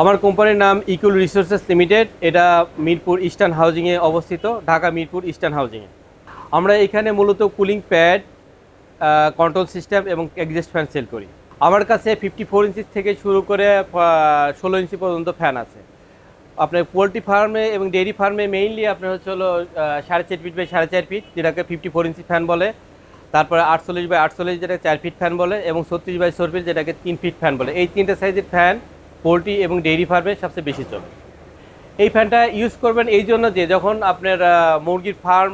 আমার কোম্পানির নাম ইকুল রিসোর্সেস লিমিটেড। এটা মিরপুর ইস্টার্ন হাউজিংয়ে অবস্থিত, ঢাকা মিরপুর ইস্টার্ন হাউজিংয়ে। আমরা এখানে মূলত কুলিং প্যাড, কন্ট্রোল সিস্টেম এবং এক্সস্ট ফ্যান সেল করি। আমার কাছে 54 ইঞ্চি থেকে শুরু করে 16 ইঞ্চি পর্যন্ত ফ্যান আছে। আপনার পোলট্রি ফার্মে এবং ডেইরি ফার্মে মেইনলি আপনার হচ্ছে হলো 4.5 ফিট বাই 4.5 ফিট, যেটাকে 54 ইঞ্চি ফ্যান বলে। তারপরে 48 বাই 48, যেটাকে 4 ফিট ফ্যান বলে, এবং 36 বাই 34 ফিট, যেটাকে 3 ফিট ফ্যান বলে। এই তিনটে সাইজের ফ্যান পোলট্রি এবং ডেইরি ফার্মে সবচেয়ে বেশি চলে। এই ফ্যানটা ইউজ করবেন এই জন্য যে যখন আপনার মুরগির ফার্ম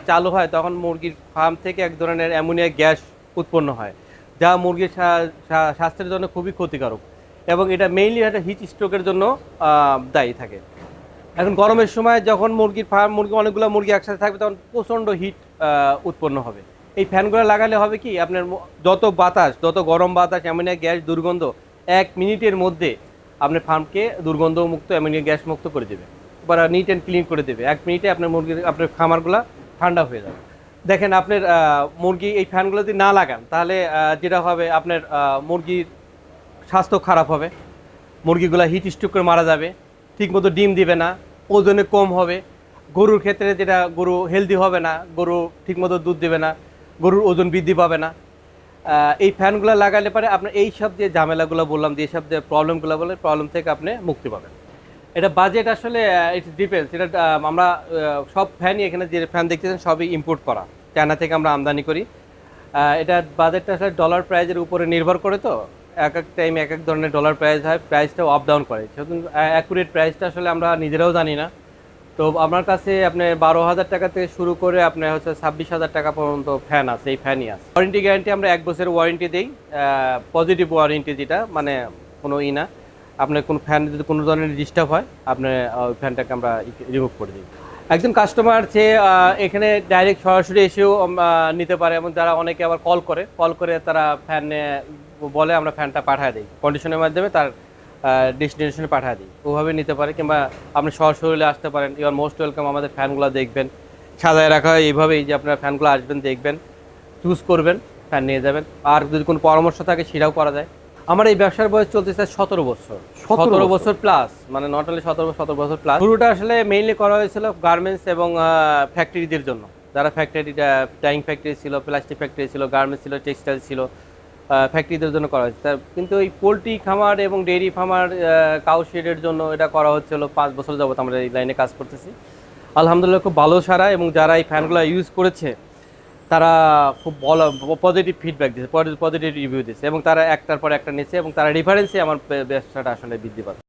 চালু হয়, তখন মুরগির ফার্ম থেকে এক ধরনের অ্যামোনিয়া গ্যাস উৎপন্ন হয়, যা মুরগির স্বাস্থ্যের জন্য খুবই ক্ষতিকারক, এবং এটা মেইনলি একটা হিট স্ট্রোকের জন্য দায়ী থাকে। এখন গরমের সময় যখন মুরগির ফার্ম অনেকগুলো মুরগি একসাথে থাকবে, তখন প্রচণ্ড হিট উৎপন্ন হবে। এই ফ্যানগুলো লাগালে হবে কি, আপনার যত গরম বাতাস, অ্যামোনিয়া গ্যাস, দুর্গন্ধ 1 মিনিটের মধ্যে আপনার ফার্মকে দুর্গন্ধ মুক্ত, অ্যামোনিয়া গ্যাস মুক্ত করে দেবে, বা নিট অ্যান্ড ক্লিন করে দেবে। 1 মিনিটে আপনার খামারগুলো ঠান্ডা হয়ে যাবে। দেখেন, আপনার মুরগি এই ফ্যানগুলো যদি না লাগান, তাহলে যেটা হবে, আপনার মুরগির স্বাস্থ্য খারাপ হবে, মুরগিগুলো হিট স্ট্রোক করে মারা যাবে, ঠিকমতো ডিম দিবে না, ওজনে কম হবে। গরুর ক্ষেত্রে যেটা, গরু হেলদি হবে না, গরু ঠিকমতো দুধ দেবে না, গরুর ওজন বৃদ্ধি পাবে না। এই ফ্যানগুলো লাগালে পরে আপনার এই সব যে ঝামেলাগুলো বললাম, যে সব যে প্রবলেমগুলো বললাম, প্রবলেম থেকে আপনি মুক্তি পাবেন। এটা বাজেট আসলে ইটস ডিপেন্ডস। এটা আমরা সব ফ্যানই, এখানে যে ফ্যান দেখতেছেন সবই ইম্পোর্ট করা, চায়না থেকে আমরা আমদানি করি। এটা বাজেটটা আসলে ডলার প্রাইজের উপরে নির্ভর করে, তো এক এক টাইমে এক এক ধরনের ডলার প্রাইস হয়, প্রাইসটাও আপ ডাউন করে। সেজন্য অ্যাকুরেট প্রাইসটা আসলে আমরা নিজেরাও জানি না। তো আমার কাছে আপনার 12,000 টাকা থেকে শুরু করে আপনার হচ্ছে 26,000 টাকা পর্যন্ত ফ্যান আছে, এই ফ্যানই আছে। ওয়ারেন্টি গ্যারান্টি আমরা 1 বছরের ওয়ারেন্টি দিই, পজিটিভ ওয়ারেন্টি, যেটা মানে কোনো না, আপনার কোনো ফ্যান যদি কোনো ধরনের ডিস্টার্ব হয়, আপনার ওই ফ্যানটাকে আমরা রিমুভ করে দিই। একজন কাস্টমার সে এখানে ডাইরেক্ট সরাসরি এসেও নিতে পারে, এবং যারা অনেকে আবার কল করে তারা ফ্যান বলে, আমরা ফ্যানটা পাঠিয়ে দিই কন্ডিশনের মাধ্যমে, তার ডেস্টিনেশনে পাঠিয়ে দিই, ওভাবে নিতে পারে। কিংবা আপনি সরাসরি আসতে পারেন, ইউ আর মোস্ট ওয়েলকাম। আমাদের ফ্যানগুলো দেখবেন, সাজায় রাখা হয় এইভাবেই, যে আপনার ফ্যানগুলো আসবেন, দেখবেন, চুজ করবেন, ফ্যান নিয়ে যাবেন। আর যদি কোনো পরামর্শ থাকে সেটাও করা যায়। আমার এই ব্যবসার বয়স চলতেছে 17 বছর, 17 বছর প্লাস, মানে নট অনলি 17 বছর প্লাস। শুরুটা আসলে মেইনলি করা হয়েছিল গার্মেন্টস এবং ফ্যাক্টরিদের জন্য, যারা ফ্যাক্টরি, ডাইং ফ্যাক্টরি ছিল, প্লাস্টিক ফ্যাক্টরি ছিল, গার্মেন্টস ছিল, টেক্সটাইল ছিল, ফ্যাক্টরিদের জন্য করা হয়েছে। কিন্তু এই পোলট্রি খামার এবং ডেইরি ফার্মার, কাউ শেডের জন্য এটা করা হচ্ছিল 5 বছর যাবত আমরা এই লাইনে কাজ করতেছি। আলহামদুলিল্লাহ খুব ভালো সাড়া, এবং যারা এই ফ্যানগুলো ইউজ করেছে তারা খুব পজিটিভ ফিডব্যাক দিয়েছে, পজিটিভ রিভিউ দিয়েছে, এবং তারা একটার পর একটা নিচ্ছে, এবং তারা রেফারেন্সে আমার ব্যবসাটা আসলে বৃদ্ধি পাচ্ছে।